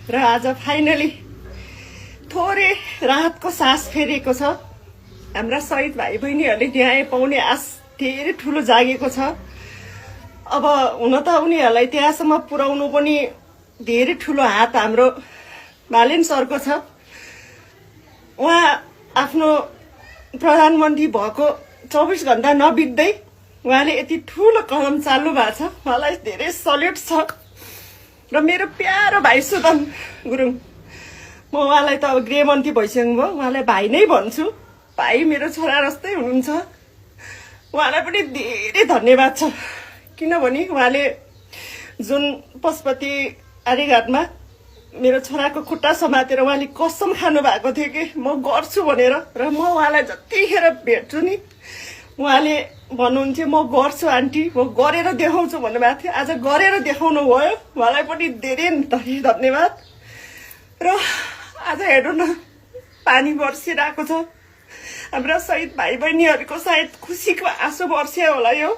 र आज फाइनली थोरै राहतको सास फेरेको छ। हाम्रा शहीद भाइ बहिनीहरूले न्याय पाउने आश धेरै ठुलो जागेको छ। अब हुन त उनीहरूलाई त्यहाँसम्म पुर्याउनु पनि धेरै ठुलो हात हाम्रो बालेन सरको छ। उहाँ आफ्नो प्रधानमन्त्री भएको 24 घण्टा नबित्दै उहाँले यति ठुलो कदम चाल्नु भएको छ। उहाँलाई धेरै सल्युट छ। र मेरो प्यारो भाइ सुदन गुरुङ, म उहाँलाई त अब गृहमन्त्री भइसक्नु भयो, उहाँलाई भाइ नै भन्छु। भाइ मेरो छोरा जस्तै हुनुहुन्छ। उहाँलाई पनि धेरै धन्यवाद छ, किनभने उहाँले जुन पशुपति आर्यघाटमा मेरो छोराको खुट्टा समातेर उहाँले कसम खानु भएको थियो कि म गर्छु भनेर। र म उहाँलाई जतिखेर भेट्छु नि उहाँले भन्नुहुन्थ्यो म गर्छु आन्टी, म गरेर देखाउँछु भन्नुभएको थियो। आज गरेर देखाउनु भयो। उहाँलाई पनि धेरै धेरै धन्यवाद। र आज हेर्नु न, पानी बर्सिरहेको छ। हाम्रा शहीद भाइ बहिनीहरूको सायद खुसीको आँसु बर्स्यो होला यो।